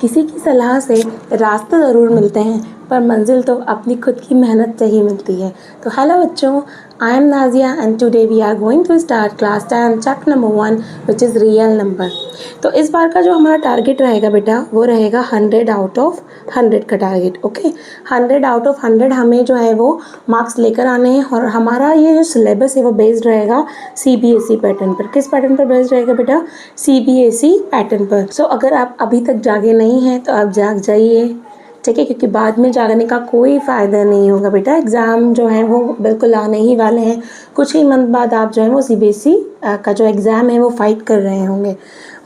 किसी की सलाह से रास्ते ज़रूर मिलते हैं, पर मंजिल तो अपनी खुद की मेहनत से ही मिलती है। तो हेलो बच्चों, I am Nazia and today we are going to start class 10 chapter number 1 which is real number. तो इस बार का जो हमारा टारगेट रहेगा बेटा, वो रहेगा 100 आउट ऑफ 100 का टारगेट। ओके, 100 आउट ऑफ 100 हमें जो है वो मार्क्स लेकर आने हैं। और हमारा ये जो सिलेबस है वो बेस्ड रहेगा CBSE पैटर्न पर। किस पैटर्न पर बेस्ड रहेगा बेटा? CBSE पैटर्न पर। सो अगर आप अभी तक जागे नहीं हैं तो आप जाग जाइए, ठीक है, क्योंकि बाद में जागने का कोई फ़ायदा नहीं होगा बेटा। एग्ज़ाम जो है वो बिल्कुल आने ही वाले हैं। कुछ ही मंथ बाद आप जो है वो CBSE का जो एग्ज़ाम है वो फाइट कर रहे होंगे।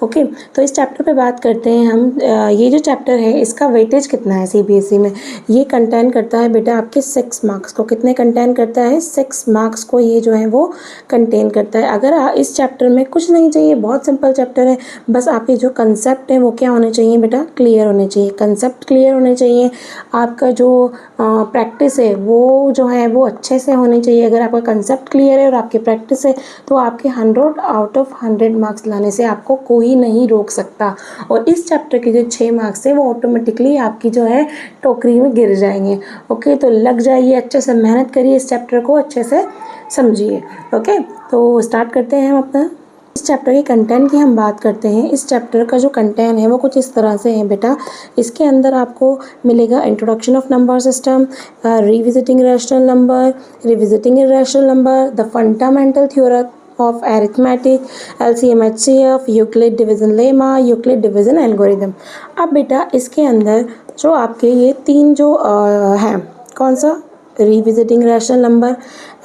ओके, तो इस चैप्टर पे बात करते हैं हम। ये जो चैप्टर है इसका वेटेज कितना है CBSE में? ये कंटेन करता है बेटा आपके 6 मार्क्स को। कितने कंटेन करता है? 6 मार्क्स को ये जो है वो कंटेन करता है। अगर इस चैप्टर में कुछ नहीं चाहिए, बहुत सिंपल चैप्टर है, बस आपके जो कंसेप्ट है वो क्या होने चाहिए बेटा? क्लियर होने चाहिए। कंसेप्ट क्लियर होने चाहिए। आपका जो प्रैक्टिस है वो जो है वो अच्छे से होनी चाहिए। अगर आपका कंसेप्ट क्लियर है और आपकी प्रैक्टिस है तो आपके 100 आउट ऑफ 100 मार्क्स लाने से आपको कोई नहीं रोक सकता। और इस चैप्टर के जो 6 मार्क्स है वो ऑटोमेटिकली आपकी जो है टोकरी में गिर जाएंगे। ओके, तो लग जाइए, अच्छे से मेहनत करिए, इस चैप्टर को अच्छे से समझिए। ओके, तो स्टार्ट करते हैं हम अपना। इस चैप्टर के कंटेंट की हम बात करते हैं। इस चैप्टर का जो कंटेंट है वो कुछ इस तरह से है बेटा। इसके अंदर आपको मिलेगा introduction of number system, revisiting rational number, revisiting irrational number, the fundamental theorem of arithmetic, LCM HCF, Euclid division lemma, Euclid division algorithm. अब बेटा इसके अंदर जो आपके ये 3 जो हैं, कौन सा? Revisiting rational number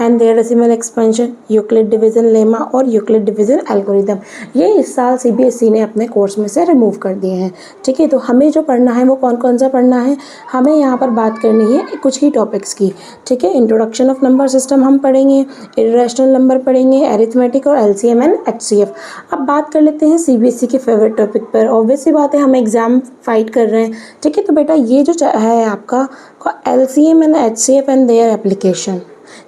and their decimal expansion, Euclid division lemma और यूक्लिड डिवीजन एल्गोरिदम, ये इस साल CBSE ने अपने कोर्स में से रिमूव कर दिए हैं। ठीक है, तो हमें जो पढ़ना है वो कौन कौन सा पढ़ना है? हमें यहाँ पर बात करनी है कुछ ही टॉपिक्स की। ठीक है, इंट्रोडक्शन ऑफ नंबर सिस्टम हम पढ़ेंगे, इर्रेशनल नंबर पढ़ेंगे, अरिथमेटिक और LCM एंड HCF। अब बात कर लेते हैं CBSE के फेवरेट टॉपिक पर। ऑब्वियस सी बात है, हम एग्जाम फाइट कर रहे हैं। ठीक है, तो बेटा ये जो है आपका LCM and HCF and their application,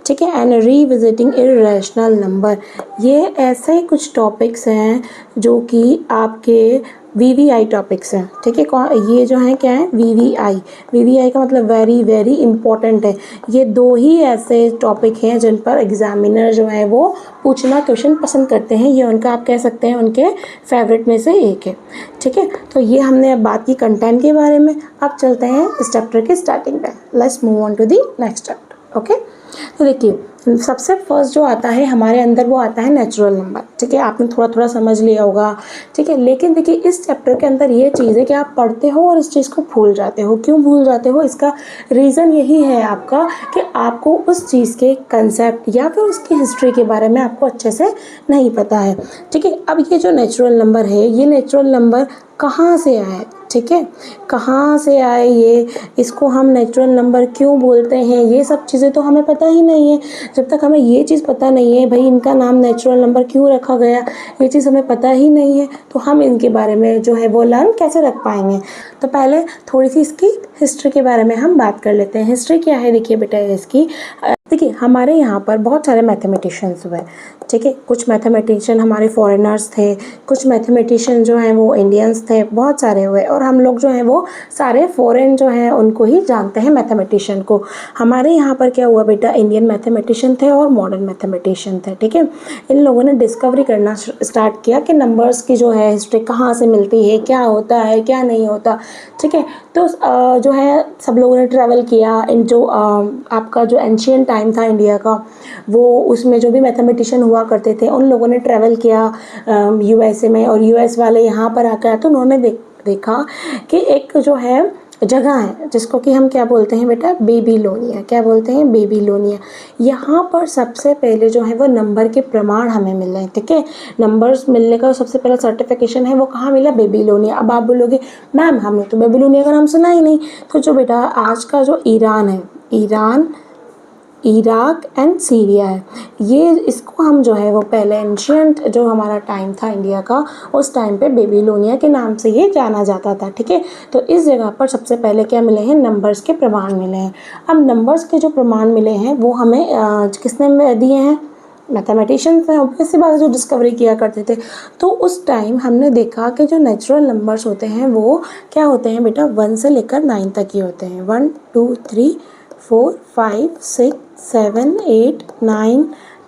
ठीक है, एंड रिविजिटिंग इर्रेशनल नंबर, ये ऐसे ही कुछ टॉपिक्स हैं जो कि आपके VVI टॉपिक्स हैं। ठीक है, ये जो हैं क्या है? VVI का मतलब वेरी वेरी इंपॉर्टेंट है। ये 2 ही ऐसे टॉपिक हैं जिन पर एग्जामिनर जो है वो पूछना क्वेश्चन पसंद करते हैं। ये उनका, आप कह सकते हैं, उनके फेवरेट में से एक है। ठीक है, तो ये हमने अब बात की कंटेंट के बारे में। अब चलते हैं इस चैप्टर की स्टार्टिंग पे। Let's move on to the next chapter. Okay, तो देखिए सबसे फर्स्ट जो आता है हमारे अंदर वो आता है नेचुरल नंबर। ठीक है, आपने थोड़ा थोड़ा समझ लिया होगा। ठीक है, लेकिन देखिए इस चैप्टर के अंदर ये चीज़ है कि आप पढ़ते हो और इस चीज़ को भूल जाते हो। क्यों भूल जाते हो? इसका रीज़न यही है आपका कि आपको उस चीज़ के कंसेप्ट या फिर उसकी हिस्ट्री के बारे में आपको अच्छे से नहीं पता है। ठीक है, अब ये जो नेचुरल नंबर है, ये नेचुरल नंबर कहाँ से आए? ठीक है, कहाँ से आए ये, इसको हम नेचुरल नंबर क्यों बोलते हैं, ये सब चीज़ें तो हमें पता ही नहीं है। जब तक हमें ये चीज़ पता नहीं है भाई इनका नाम नेचुरल नंबर क्यों रखा गया, ये चीज़ हमें पता ही नहीं है, तो हम इनके बारे में जो है वो लर्न कैसे रख पाएंगे? तो पहले थोड़ी सी इसकी हिस्ट्री के बारे में हम बात कर लेते हैं। हिस्ट्री क्या है? देखिए बेटा इसकी, देखिए हमारे यहाँ पर बहुत सारे मैथमेटिशियंस हुए। ठीक है, कुछ मैथमेटिशियन हमारे फॉरेनर्स थे, कुछ मैथमेटिशियन जो हैं वो इंडियंस थे, बहुत सारे हुए। और हम लोग जो हैं वो सारे फॉरेन जो हैं उनको ही जानते हैं, मैथमेटिशियन को। हमारे यहाँ पर क्या हुआ बेटा, इंडियन मैथमेटिशियन थे और मॉडर्न मैथमेटिशियन थे। ठीक है, इन लोगों ने डिस्कवरी करना स्टार्ट किया कि नंबर्स की जो है हिस्ट्री कहाँ से मिलती है, क्या होता है, क्या नहीं होता। ठीक है, तो जो है सब लोगों ने ट्रैवल किया। इन जो आपका जो एंशियंट टाइम था इंडिया का, वो उसमें जो भी मैथमेटिशियन हुआ करते थे उन लोगों ने ट्रैवल किया USA में, और US वाले यहाँ पर आकर तो उन्होंने देखा कि एक जो है जगह है जिसको कि हम क्या बोलते हैं बेटा, बेबीलोनिया। क्या बोलते हैं? बेबीलोनिया। यहाँ पर सबसे पहले जो है वो नंबर के प्रमाण हमें मिल रहे हैं। ठीक है, नंबर्स मिलने का सबसे पहला सर्टिफिकेशन है वो कहाँ मिला? बेबीलोनिया। अब आप बोलोगे मैम हमने तो बेबीलोनिया का नाम सुना ही नहीं। तो जो बेटा आज का जो ईरान है, ईरान, इराक एंड सीरिया है, ये इसको हम जो है वो पहले एंशियंट जो हमारा टाइम था इंडिया का, उस टाइम पे बेबीलोनिया के नाम से ये जाना जाता था। ठीक है, तो इस जगह पर सबसे पहले क्या मिले हैं? नंबर्स के प्रमाण मिले हैं। अब नंबर्स के जो प्रमाण मिले हैं वो हमें किसने दिए हैं? मैथमेटिशियंस हैं, ऑब्वियस सी बात है, जो डिस्कवरी किया करते थे। तो उस टाइम हमने देखा कि जो नेचुरल नंबर्स होते हैं वो क्या होते हैं बेटा, 1 से लेकर 9 तक ही होते हैं। 1 2 3 4 5 6 7 8 9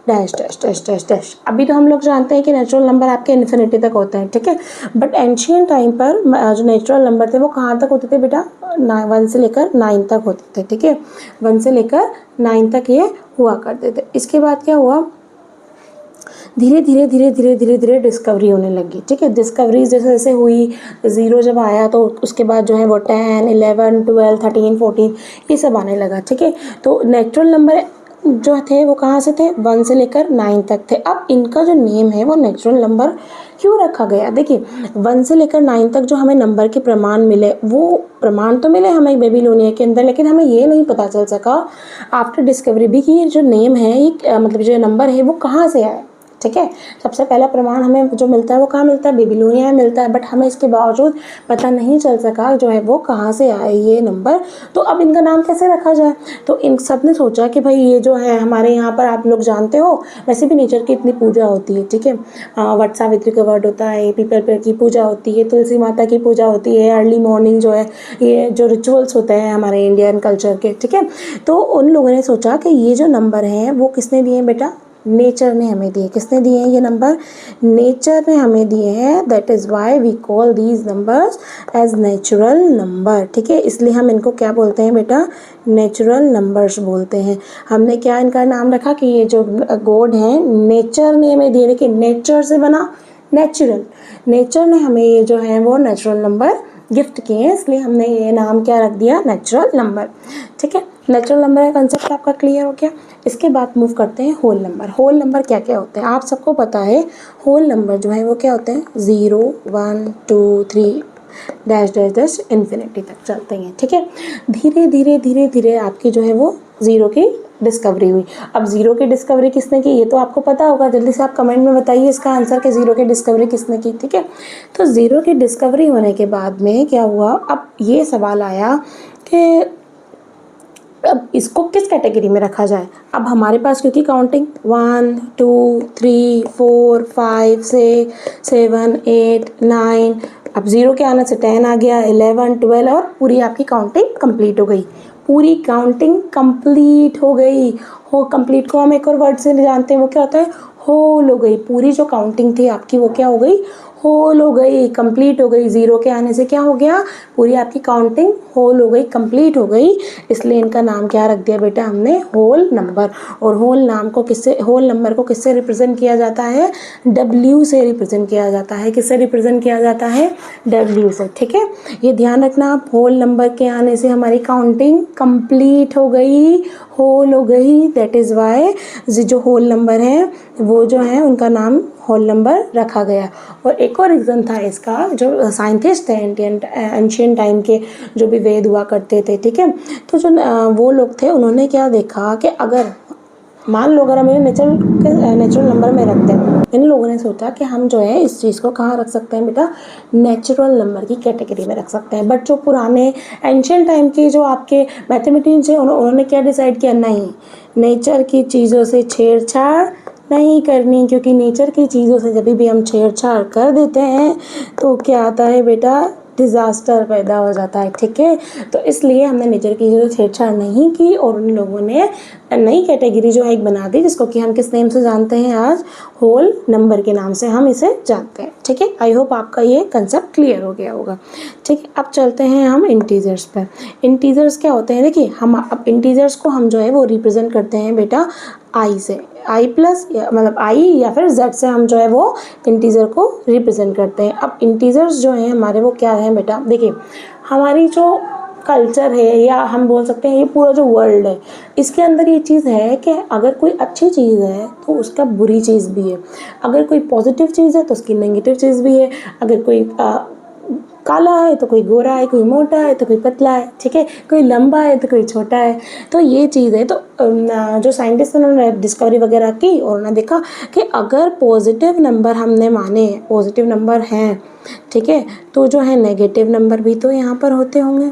dash dash dash dash dash. अभी तो हम लोग जानते हैं कि नेचुरल नंबर आपके इन्फिनिटी तक होते हैं, ठीक है। बट एंशियंट टाइम पर जो नेचुरल नंबर थे वो कहाँ तक होते थे बेटा, 1 से लेकर 9 तक होते थे, ठीक है। 1 से लेकर 9 तक ये हुआ करते थे। इसके बाद क्या हुआ, धीरे धीरे धीरे धीरे धीरे धीरे डिस्कवरी होने लगी, ठीक है। डिस्कवरी जैसे जैसे हुई, ज़ीरो जब आया तो उसके बाद जो है वो 10 11 12 13 14 ये सब आने लगा, ठीक है। तो नेचुरल नंबर जो थे वो कहाँ से थे, 1 से लेकर 9 तक थे। अब इनका जो नेम है वो नेचुरल नंबर क्यों रखा गया, देखिए 1 से लेकर 9 तक जो हमें नंबर के प्रमाण मिले, वो प्रमाण तो मिले हमें बेबीलोनिया के अंदर, लेकिन हमें ये नहीं पता चल सका आफ्टर डिस्कवरी भी कि ये जो नेम है ये मतलब जो नंबर है वो कहाँ से आया, ठीक है। सबसे पहला प्रमाण हमें जो मिलता है वो कहाँ मिलता है, बेबीलोनिया में मिलता है। बट हमें इसके बावजूद पता नहीं चल सका जो है वो कहाँ से आए ये नंबर। तो अब इनका नाम कैसे रखा जाए, तो इन सब ने सोचा कि भाई ये जो है हमारे यहाँ पर, आप लोग जानते हो वैसे भी नेचर की इतनी पूजा होती है, ठीक है। वट सावित्री का वर्ड होता है, पीपल पेड़ की पूजा होती है, तुलसी माता की पूजा होती है, अर्ली मॉर्निंग जो है ये जो रिचुअल्स होते हैं हमारे इंडियन कल्चर के, ठीक है। तो उन लोगों ने सोचा कि ये जो नंबर हैं वो किसने दिए बेटा, नेचर ने हमें दिए। किसने दिए हैं ये नंबर, नेचर ने हमें दिए हैं। That is why we call these numbers as natural number, ठीक है। इसलिए हम इनको क्या बोलते हैं बेटा, नेचुरल नंबर्स बोलते हैं। हमने क्या इनका नाम रखा कि ये जो गॉड हैं नेचर ने हमें दिए, देखिए नेचर से बना नेचुरल, नेचर ने हमें ये जो है वो नेचुरल नंबर गिफ्ट किए हैं, इसलिए हमने ये नाम क्या रख दिया, नेचुरल नंबर, ठीक है। नेचुरल नंबर का कंसेप्ट आपका क्लियर हो गया। इसके बाद मूव करते हैं होल नंबर। होल नंबर क्या क्या होते हैं आप सबको पता है। होल नंबर जो है वो क्या होते हैं, 0 1 2 3 डैश डैश डैश इन्फिनिटी तक चलते हैं, ठीक है। धीरे धीरे धीरे धीरे आपकी जो है वो ज़ीरो की डिस्कवरी हुई। अब ज़ीरो की डिस्कवरी किसने की ये तो आपको पता होगा, जल्दी से आप कमेंट में बताइए इसका आंसर कि ज़ीरो की डिस्कवरी किसने की, ठीक है। तो ज़ीरो की डिस्कवरी होने के बाद में क्या हुआ, अब ये सवाल आया कि अब इसको किस कैटेगरी में रखा जाए। अब हमारे पास क्योंकि काउंटिंग 1 2 3 4 5 6 7 8 9, अब 0 के आने से 10 आ गया, 11 12 और पूरी आपकी काउंटिंग कंप्लीट हो गई। पूरी काउंटिंग कंप्लीट हो गई। हो कंप्लीट को हम एक और वर्ड से जानते हैं, वो क्या होता है, होल हो गई। पूरी जो काउंटिंग थी आपकी वो क्या हो गई, होल हो गई, कंप्लीट हो गई। 0 के आने से क्या हो गया, पूरी आपकी काउंटिंग होल हो गई, कंप्लीट हो गई। इसलिए इनका नाम क्या रख दिया बेटा हमने, होल नंबर। और होल नाम को किससे, होल नंबर को किससे रिप्रेजेंट किया जाता है, W से रिप्रेजेंट किया जाता है। किससे रिप्रेजेंट किया जाता है, W से, ठीक है। ये ध्यान रखना, आप होल नंबर के आने से हमारी काउंटिंग कंप्लीट हो गई, होल हो गई। दैट इज़ वाई जो होल नंबर है वो जो है उनका नाम होल नंबर रखा गया। और एक और रीज़न था इसका, जो साइंटिस्ट थे एंशियंट टाइम के, जो भी वेद हुआ करते थे, ठीक है। तो जो वो लोग थे उन्होंने क्या देखा कि अगर मान लो अगर हम इन्हें नेचुरल नंबर में रखते हैं, इन लोगों ने सोचा कि हम जो है इस चीज़ को कहाँ रख सकते हैं बेटा, नेचुरल नंबर की कैटेगरी में रख सकते हैं। बट जो पुराने एंशियंट टाइम के जो आपके मैथमेटिशियंस हैं उन्होंने क्या डिसाइड किया, नहीं, नेचर की चीज़ों से छेड़छाड़ नहीं करनी, क्योंकि नेचर की चीज़ों से जब भी हम छेड़छाड़ कर देते हैं तो क्या आता है बेटा, डिज़ास्टर पैदा हो जाता है, ठीक है। तो इसलिए हमने नेचर की चीज़ों से छेड़छाड़ नहीं की और उन लोगों ने नई कैटेगरी जो है एक बना दी, जिसको कि हम किस नेम से जानते हैं आज, होल नंबर के नाम से हम इसे जानते हैं, ठीक है। आई होप आपका ये कंसेप्ट क्लियर हो गया होगा, ठीक है। अब चलते हैं हम इंटीजर्स पर। इंटीजर्स क्या होते हैं, देखिए हम अब इंटीजर्स को हम जो है वो रिप्रेजेंट करते हैं बेटा आई से, आई प्लस मतलब आई या फिर जेड से हम जो है वो इंटीजर को रिप्रेजेंट करते हैं। अब इंटीजर्स जो हैं हमारे वो क्या हैं बेटा, देखिए हमारी जो कल्चर है या हम बोल सकते हैं ये पूरा जो वर्ल्ड है, इसके अंदर ये चीज़ है कि अगर कोई अच्छी चीज़ है तो उसका बुरी चीज़ भी है, अगर कोई पॉजिटिव चीज़ है तो उसकी नेगेटिव चीज़ भी है, अगर कोई काला है तो कोई गोरा है, कोई मोटा है तो कोई पतला है, ठीक है, कोई लंबा है तो कोई छोटा है। तो ये चीज़ है। तो जो साइंटिस्ट उन्होंने डिस्कवरी वगैरह की और उन्होंने देखा कि अगर पॉजिटिव नंबर हमने माने, पॉजिटिव नंबर हैं, ठीक है, तो जो है नेगेटिव नंबर भी तो यहाँ पर होते होंगे,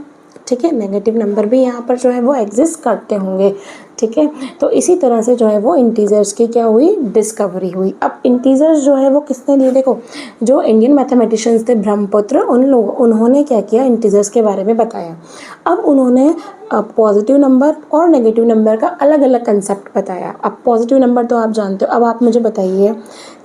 ठीक है, नेगेटिव नंबर भी यहाँ पर जो है वो एग्जिस्ट करते होंगे, ठीक है। तो इसी तरह से जो है वो इंटीजर्स की क्या हुई, डिस्कवरी हुई। अब इंटीजर्स जो है वो किसने दिए, देखो जो इंडियन मैथमेटिशियंस थे ब्रह्मपुत्र, उन्होंने क्या किया, इंटीजर्स के बारे में बताया। अब उन्होंने पॉजिटिव नंबर और नेगेटिव नंबर का अलग अलग कंसेप्ट बताया। अब पॉजिटिव नंबर तो आप जानते हो। अब आप मुझे बताइए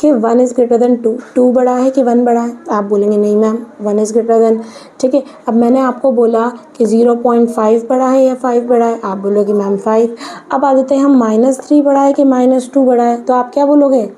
कि 1 इज़ ग्रेटर देन 2, 2 बड़ा है कि 1 बड़ा है? आप बोलेंगे नहीं मैम 1 इज़ ग्रेटर देन, ठीक है। अब मैंने आपको बोला कि 0.5 बड़ा है या 5 बड़ा है? आप बोलोगे मैम 5। अब आ जाते हैं हम -3 बड़ा है कि -2 बड़ा है? तो आप क्या बोलोगे,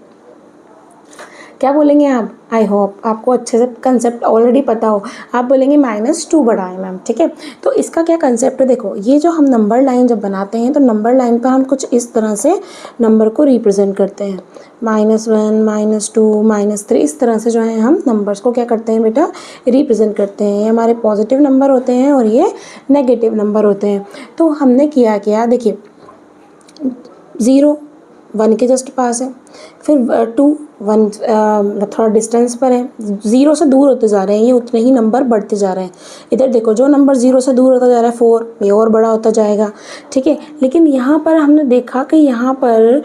क्या बोलेंगे आप? आई होप आपको अच्छे से कंसेप्ट ऑलरेडी पता हो। आप बोलेंगे -2 बड़ा है मैम, ठीक है। तो इसका क्या कंसेप्ट है, देखो ये जो हम नंबर लाइन जब बनाते हैं तो नंबर लाइन पर हम कुछ इस तरह से नंबर को रिप्रेजेंट करते हैं, -1 -2 -3, इस तरह से जो है हम नंबर्स को क्या करते हैं बेटा, रिप्रेजेंट करते हैं। ये हमारे पॉजिटिव नंबर होते हैं और ये नेगेटिव नंबर होते हैं। तो हमने किया क्या, देखिए 0 1 के जस्ट पास है, फिर 2 1 थोड़ा डिस्टेंस पर है, 0 से दूर होते जा रहे हैं, ये उतने ही नंबर बढ़ते जा रहे हैं। इधर देखो जो नंबर 0 से दूर होता जा रहा है 4, ये और बड़ा होता जाएगा, ठीक है। लेकिन यहाँ पर हमने देखा कि यहाँ पर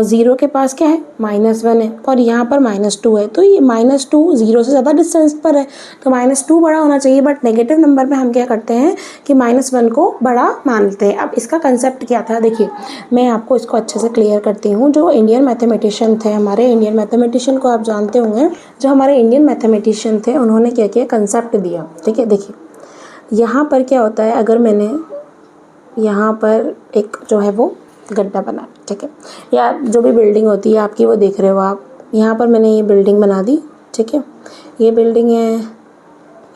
0 के पास क्या है, -1 है और यहाँ पर -2 है। तो ये -2 0 से ज़्यादा डिस्टेंस पर है, तो -2 बड़ा होना चाहिए। बट नेगेटिव नंबर में हम क्या करते हैं कि -1 को बड़ा मानते हैं। अब इसका कंसेप्ट क्या था, देखिए मैं आपको इसको अच्छे से क्लियर करती हूँ। जो इंडियन मैथमेटिशियन थे, हमारे इंडियन मैथमेटिशियन को आप जानते होंगे, जो हमारे इंडियन मैथमेटिशियन थे उन्होंने क्या किया, कंसेप्ट दिया, ठीक है। देखिए यहाँ पर क्या होता है, अगर मैंने यहाँ पर एक जो है वो गड्ढा बना, ठीक है, या जो भी बिल्डिंग होती है आपकी वो देख रहे हो आप, यहाँ पर मैंने ये बिल्डिंग बना दी, ठीक है। ये बिल्डिंग है,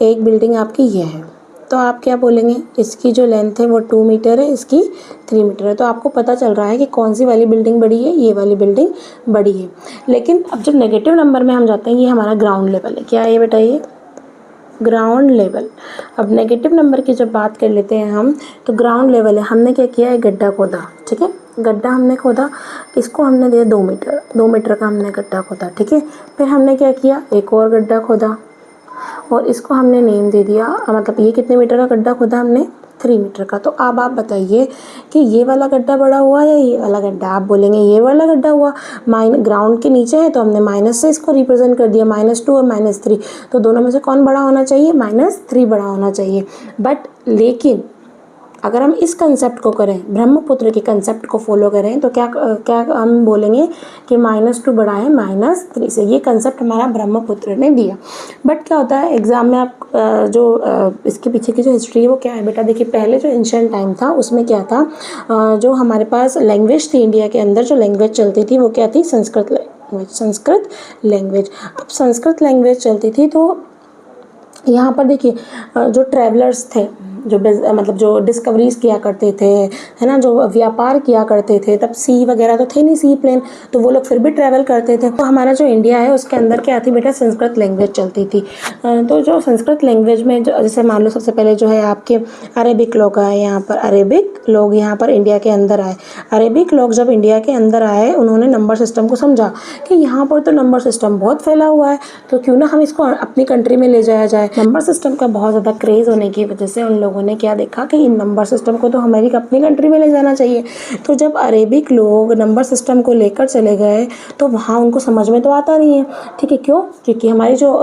एक बिल्डिंग आपकी ये है, तो आप क्या बोलेंगे, इसकी जो लेंथ है वो 2 मीटर है, इसकी 3 मीटर है। तो आपको पता चल रहा है कि कौन सी वाली बिल्डिंग बड़ी है, ये वाली बिल्डिंग बड़ी है। लेकिन अब जब नेगेटिव नंबर में हम जाते हैं, ये हमारा ग्राउंड लेवल है, क्या है ये बताइए, ग्राउंड लेवल। अब नेगेटिव नंबर की जब बात कर लेते हैं हम, तो ग्राउंड लेवल है, हमने क्या किया है, गड्ढा खोदा, ठीक है, गड्ढा हमने खोदा, इसको हमने दिया 2 मीटर, 2 मीटर का हमने गड्ढा खोदा, ठीक है। फिर हमने क्या किया, एक और गड्ढा खोदा और इसको हमने नेम दे दिया, मतलब ये कितने मीटर का गड्ढा खोदा हमने, 3 मीटर का। तो अब आप बताइए कि ये वाला गड्ढा बड़ा हुआ या ये वाला गड्ढा? आप बोलेंगे ये वाला गड्ढा हुआ, ग्राउंड के नीचे है तो हमने माइनस से इसको रिप्रेजेंट कर दिया, -2 और -3, तो दोनों में से कौन बड़ा होना चाहिए, -3 बड़ा होना चाहिए। बट लेकिन अगर हम इस कंसेप्ट को करें, ब्रह्मपुत्र के कंसेप्ट को फॉलो करें, तो क्या क्या हम बोलेंगे कि -2 बड़ा है -3 से। ये कंसेप्ट हमारा ब्रह्मपुत्र ने दिया। बट क्या होता है एग्ज़ाम में, आप इसके पीछे की जो हिस्ट्री है वो क्या है बेटा, देखिए पहले जो एंशिएंट टाइम था उसमें क्या था, जो हमारे पास लैंग्वेज थी इंडिया के अंदर, जो लैंग्वेज चलती थी वो क्या थी, संस्कृत लैंग्वेज। अब संस्कृत लैंग्वेज चलती थी, तो यहाँ पर देखिए जो ट्रैवलर्स थे, जो मतलब जो डिस्कवरीज किया करते थे, है ना, जो व्यापार किया करते थे, तब सी वगैरह तो थे नहीं, सी प्लेन, तो वो लोग फिर भी ट्रैवल करते थे। तो हमारा जो इंडिया है उसके अंदर क्या थी बेटा, संस्कृत लैंग्वेज चलती थी। तो जो संस्कृत लैंग्वेज में जैसे मान लो सबसे पहले जो है आपके अरेबिक लोग आए, यहाँ पर अरेबिक लोग यहाँ पर इंडिया के अंदर आए। अरेबिक लोग जब इंडिया के अंदर आए, उन्होंने नंबर सिस्टम को समझा कि यहाँ पर तो नंबर सिस्टम बहुत फैला हुआ है, तो क्यों ना हम इसको अपनी कंट्री में ले जाया जाए। नंबर सिस्टम का बहुत ज़्यादा क्रेज़ होने की वजह से उन लोगों ने क्या देखा कि इन नंबर सिस्टम को तो हमारी अपनी कंट्री में ले जाना चाहिए। तो जब अरेबिक लोग नंबर सिस्टम को लेकर चले गए, तो वहाँ उनको समझ में तो आता नहीं है, ठीक है, क्यों, क्योंकि हमारी जो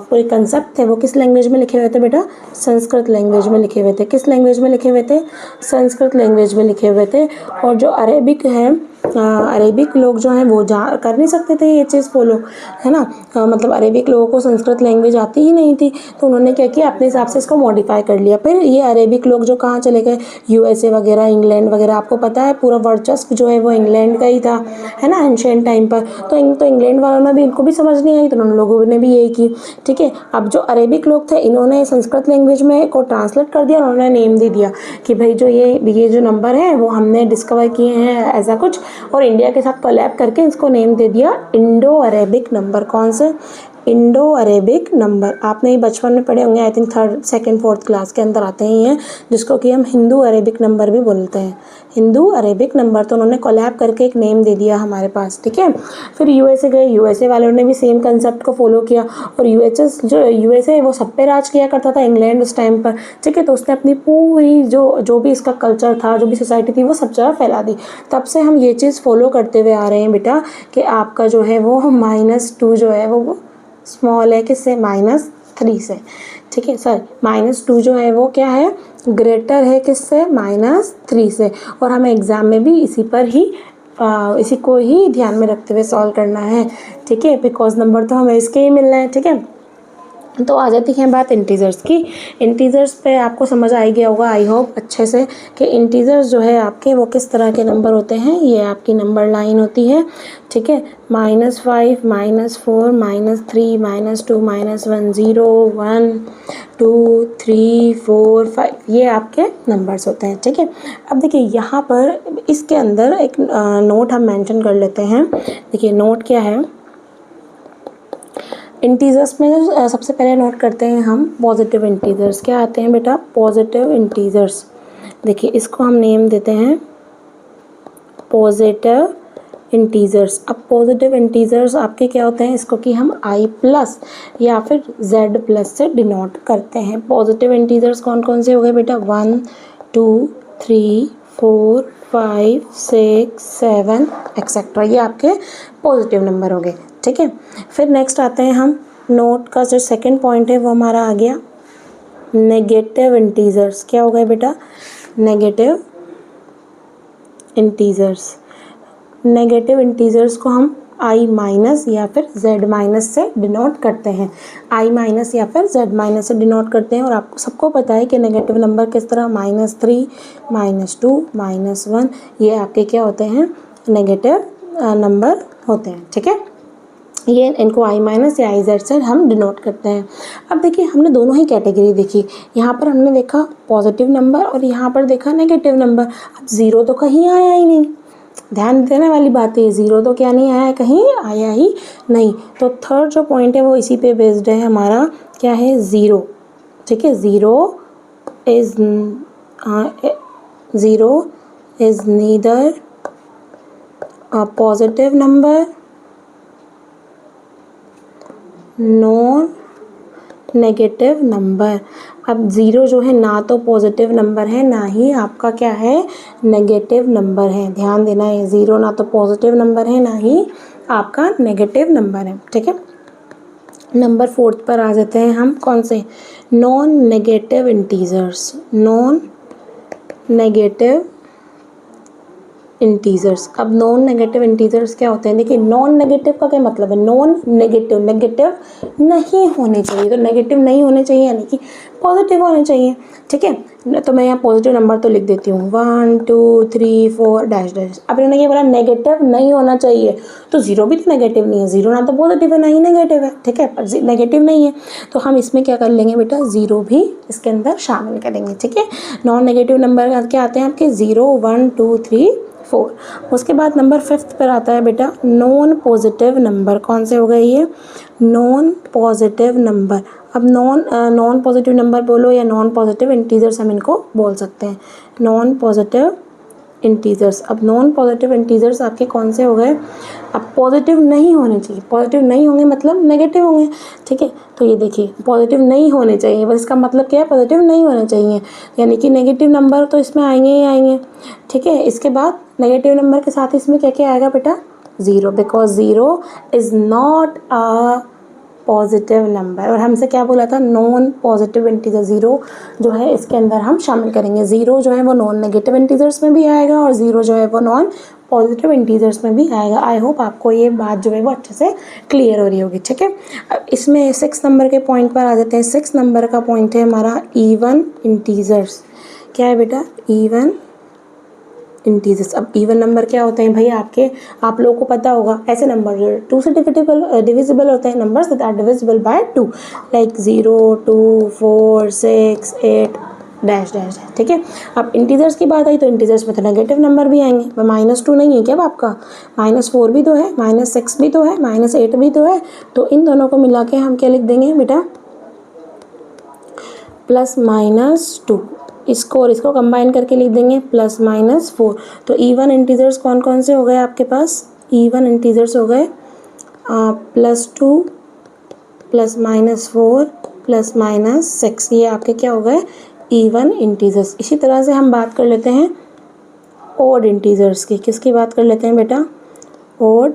पूरे कंसेप्ट थे वो किस लैंग्वेज में लिखे हुए थे बेटा, संस्कृत लैंग्वेज में लिखे हुए थे। किस लैंग्वेज में लिखे हुए थे, संस्कृत लैंग्वेज में लिखे हुए थे। और जो अरेबिक हैं, अरेबिक लोग जो हैं वो कर नहीं सकते थे ये चीज़ फॉलो, है ना, मतलब अरेबिक लोगों को संस्कृत लैंग्वेज आती ही नहीं थी, तो उन्होंने क्या किया, अपने हिसाब से इसको मॉडिफाई कर लिया। फिर ये अरेबिक लोग जो कहाँ चले गए, यूएसए वगैरह, इंग्लैंड वगैरह, आपको पता है पूरा वर्चस्व जो है वो इंग्लैंड का ही था, है ना, एंशिएंट टाइम पर। तो इंग्लैंड वालों ने भी, इनको भी समझ नहीं आई, तो उन लोगों ने भी यही की, ठीक है। अब जो अरेबिक लोग थे, इन्होंने संस्कृत लैंग्वेज में को ट्रांसलेट कर दिया, उन्होंने नेम दे दिया कि भाई जो ये जो नंबर है वो हमने डिस्कवर किए हैं ऐसा कुछ, और इंडिया के साथ कोलैब करके इसको नेम दे दिया इंडो अरेबिक नंबर। कौन से, इंडो अरेबिक नंबर, आपने ये बचपन में पढ़े होंगे, I think 3rd 2nd 4th class के अंदर आते ही हैं, जिसको कि हम हिंदू अरेबिक नंबर भी बोलते हैं। हिंदू अरेबिक नंबर, तो उन्होंने कोलैब करके एक नेम दे दिया हमारे पास, ठीक है। फिर यूएसए गए, यूएसए वालों ने भी सेम कंसेप्ट को फॉलो किया, और यूएसए वो सब पे राज किया करता था, इंग्लैंड उस टाइम पर, ठीक है। तो उसने अपनी पूरी जो भी इसका कल्चर था, जो भी सोसाइटी थी, वो सब जगह फैला दी। तब से हम ये चीज़ फॉलो करते हुए आ रहे हैं बेटा कि आपका जो है वो -2 जो है वो स्मॉल है किससे, -3 से, ठीक है। सर -2 जो है वो क्या है, ग्रेटर है किससे, -3 से। और हमें एग्ज़ाम में भी इसी को ही ध्यान में रखते हुए सॉल्व करना है, ठीक है, बिकॉज नंबर तो हमें इसके ही मिलना है, ठीक है। तो आ जाती है बात इंटीजर्स की। इंटीजर्स पे आपको समझ आ गया होगा आई होप अच्छे से कि इंटीजर्स जो है आपके वो किस तरह के नंबर होते हैं। ये आपकी नंबर लाइन होती है, ठीक है। -5, -4, -3, -2, -1, 0, 1, 2, 3, 4, 5 ये आपके नंबर्स होते हैं, ठीक है। अब देखिए यहाँ पर इसके अंदर एक नोट हम मेंशन कर लेते हैं। देखिए नोट क्या है, इंटीजर्स में सबसे पहले नोट करते हैं हम पॉजिटिव इंटीजर्स। क्या आते हैं बेटा, पॉजिटिव इंटीजर्स। देखिए इसको हम नेम देते हैं पॉजिटिव इंटीजर्स। अब पॉजिटिव इंटीजर्स आपके क्या होते हैं, इसको कि हम i+ या फिर z+ से डिनोट करते हैं। पॉजिटिव इंटीजर्स कौन कौन से हो गए बेटा, 1, 2, 3, 4, 5, 6, 7 एक्सेट्रा, ये आपके पॉजिटिव नंबर हो गए, ठीक है। फिर नेक्स्ट आते हैं हम, नोट का जो सेकंड पॉइंट है वो हमारा आ गया नेगेटिव इंटीजर्स। क्या हो गए बेटा, नेगेटिव इंटीजर्स। नेगेटिव इंटीजर्स को हम i- या फिर z- से डिनोट करते हैं। i- या फिर z- से डिनोट करते हैं। और आपको सबको पता है कि नेगेटिव नंबर किस तरह, -3, -2, -1 ये आपके क्या होते हैं, नेगेटिव नंबर होते हैं, ठीक है। ये इनको i- या iz से हम डिनोट करते हैं। अब देखिए हमने दोनों ही कैटेगरी देखी, यहाँ पर हमने देखा पॉजिटिव नंबर और यहाँ पर देखा नेगेटिव नंबर। अब ज़ीरो तो कहीं आया ही नहीं, ध्यान देने वाली बात है, ज़ीरो तो क्या नहीं आया, कहीं आया ही नहीं। तो थर्ड जो पॉइंट है वो इसी पे बेस्ड है हमारा, क्या है, ज़ीरो, ठीक है। Zero is neither a positive number non negative number. अब ज़ीरो जो है ना तो पॉजिटिव नंबर है ना ही आपका क्या है, नेगेटिव नंबर है। ध्यान देना है, ज़ीरो ना तो पॉजिटिव नंबर है ना ही आपका नेगेटिव नंबर है, ठीक है। नंबर 4 पर आ जाते हैं हम, कौन से, non negative integers. Non negative integers. अब नॉन नेगेटिव इंटीजर्स क्या होते हैं, देखिए नॉन नेगेटिव का क्या मतलब है, नॉन नेगेटिव, नेगेटिव नहीं होने चाहिए। तो नेगेटिव नहीं होने चाहिए यानी कि पॉजिटिव होने चाहिए, ठीक है। तो मैं यहाँ पॉजिटिव नंबर तो लिख देती हूँ 1, 2, 3, 4 डैश डैश। अब इन्होंने ये बोला नेगेटिव नहीं होना चाहिए, तो ज़ीरो भी तो नेगेटिव नहीं है, ज़ीरो ना तो पॉजिटिव है ना ही नेगेटिव है, ठीक है, पर नेगेटिव नहीं है। तो हम इसमें क्या कर लेंगे बेटा, ज़ीरो भी इसके अंदर शामिल करेंगे, ठीक है। नॉन नेगेटिव नंबर क्या आते हैं आपके, 0, 1, 2, 3, 4। उसके बाद नंबर 5 पर आता है बेटा नॉन पॉजिटिव नंबर। कौन से हो गए ये, नॉन पॉजिटिव नंबर। अब नॉन पॉजिटिव नंबर बोलो या नॉन पॉजिटिव इंटीजर्स हम इनको बोल सकते हैं, नॉन पॉजिटिव इंटीजर्स। अब नॉन पॉजिटिव इंटीजर्स आपके कौन से हो गए, अब पॉजिटिव नहीं होने चाहिए, पॉजिटिव नहीं होंगे मतलब नेगेटिव होंगे, ठीक है। तो ये देखिए पॉजिटिव नहीं होने चाहिए, बस इसका मतलब क्या है, पॉजिटिव नहीं होने चाहिए, यानी कि नेगेटिव नंबर तो इसमें आएंगे ही आएंगे, ठीक है। इसके बाद नेगेटिव नंबर के साथ इसमें क्या क्या आएगा बेटा, zero, because zero is not a positive number. और हमसे क्या बोला था, नॉन पॉजिटिव इंटीजर। ज़ीरो जो है इसके अंदर हम शामिल करेंगे, ज़ीरो जो है वो नॉन नेगेटिव इंटीजर्स में भी आएगा और ज़ीरो जो है वो नॉन पॉजिटिव इंटीजर्स में भी आएगा। आई होप आपको ये बात जो है वो अच्छे से क्लियर हो रही होगी, ठीक है। अब इसमें 6 नंबर के पॉइंट पर आ जाते हैं। 6 नंबर का पॉइंट है हमारा इवन इंटीजर्स। क्या है बेटा, इवन इंटीजर्स। अब इवन नंबर क्या होते हैं भाई आपके, आप लोगों को पता होगा, ऐसे नंबर जो 2 से डिविजिबल होते हैं, numbers that are divisible by 2, like 0, 2, 4, 6, 8 dash dash है, ठीक है। अब इंटीजर्स की बात आई तो इंटीजर्स में तो नेगेटिव नंबर भी आएंगे, पर -2 नहीं है क्या अब आपका, -4 भी तो है, -6 भी तो है, -8 भी तो है, तो इन दोनों को मिला के हम क्या लिख देंगे बेटा, +-2, इसको और इसको कंबाइन करके लिख देंगे +-4। तो इवन इंटीजर्स कौन कौन से हो गए आपके पास, इवन इंटीजर्स हो गए +2 +-4 +-6, ये आपके क्या हो गए इवन इंटीजर्स। इसी तरह से हम बात कर लेते हैं ओड इंटीजर्स की, किसकी बात कर लेते हैं बेटा, ओड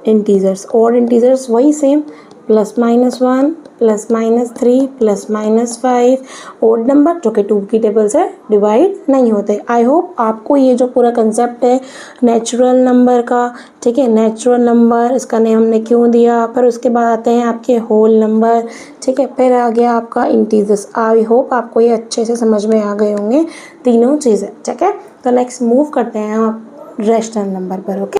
इंटीजर्स। ओड इंटीजर्स वही सेम +-1 +-3 +-5 ओड नंबर जो कि 2 की टेबल से डिवाइड नहीं होते। आई होप आपको ये जो पूरा कंसेप्ट है नेचुरल नंबर का, ठीक है, नेचुरल नंबर इसका नेम हमने क्यों दिया, पर उसके बाद आते हैं आपके होल नंबर, ठीक है, फिर आ गया आपका इंटीजर्स। आई होप आपको ये अच्छे से समझ में आ गए होंगे तीनों चीज़ें, ठीक है। तो नेक्स्ट मूव करते हैं आप रैशनल नंबर पर। ओके,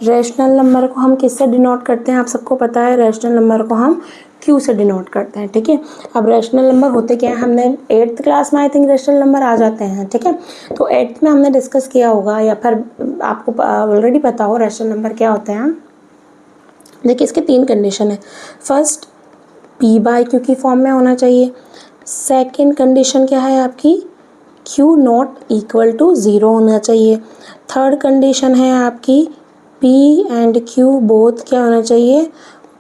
रैशनल नंबर को हम किससे डिनोट करते हैं, आप सबको पता है, रैशनल नंबर को हम क्यू से डिनोट करते हैं, ठीक है। अब रैशनल नंबर होते क्या है, हमने 8th क्लास में आई थिंक रैशनल नंबर आ जाते हैं, ठीक है। तो 8th में हमने डिस्कस किया होगा या फिर आपको ऑलरेडी पता हो रैशनल नंबर क्या होते हैं। देखिए इसके 3 कंडीशन है। फर्स्ट, p/q की फॉर्म में होना चाहिए। सेकेंड कंडीशन क्या है आपकी, q नॉट इक्वल टू 0 होना चाहिए। थर्ड कंडीशन है आपकी p एंड q बोथ क्या होना चाहिए,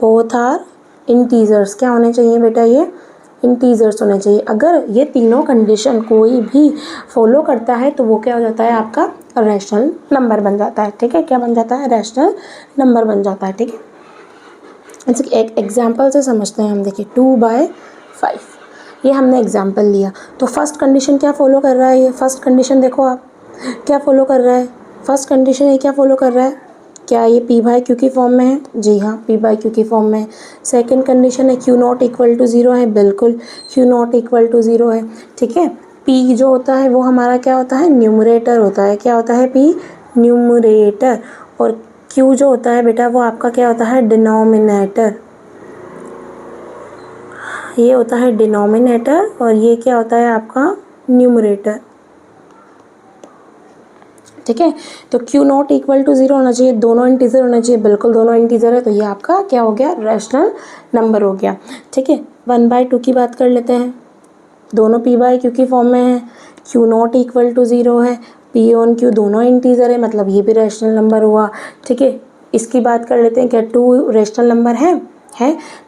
बोथ आर इंटीजर्स, क्या होने चाहिए बेटा, ये इंटीजर्स होने चाहिए। अगर ये तीनों कंडीशन कोई भी फॉलो करता है तो वो क्या हो जाता है आपका रैशनल नंबर बन जाता है, ठीक है। क्या बन जाता है, रैशनल नंबर बन जाता है, ठीक है। जैसे कि एक एग्जांपल से समझते हैं हम, देखिए 2/5 ये हमने एग्जांपल लिया। तो फर्स्ट कंडीशन क्या फॉलो कर रहा है, ये फर्स्ट कंडीशन देखो आप क्या फॉलो कर रहा है, फर्स्ट कंडीशन ये क्या फॉलो कर रहा है, क्या ये p/q की फॉर्म में है, जी हाँ p/q की फॉर्म में है। सेकेंड कंडीशन है q नॉट इक्वल टू 0 है, बिल्कुल q नॉट इक्वल टू 0 है, ठीक है। p जो होता है वो हमारा क्या होता है, न्यूमरेटर होता है, क्या होता है p, न्यूमरेटर, और q जो होता है बेटा वो आपका क्या होता है, डिनोमिनेटर, ये होता है डिनोमिनेटर और ये क्या होता है आपका न्यूमरेटर, ठीक है। तो q नॉट इक्वल टू 0 होना चाहिए, दोनों इंटीजर होना चाहिए, बिल्कुल दोनों इंटीजर है, तो ये आपका क्या हो गया, रैशनल नंबर हो गया, ठीक है। 1/2 की बात कर लेते हैं, दोनों p/q की फॉर्म में है, q नॉट इक्वल टू 0 है, p ऑन q दोनों इंटीजर है, मतलब ये भी रैशनल नंबर हुआ, ठीक है। इसकी बात कर लेते हैं, क्या 2 रैशनल नंबर है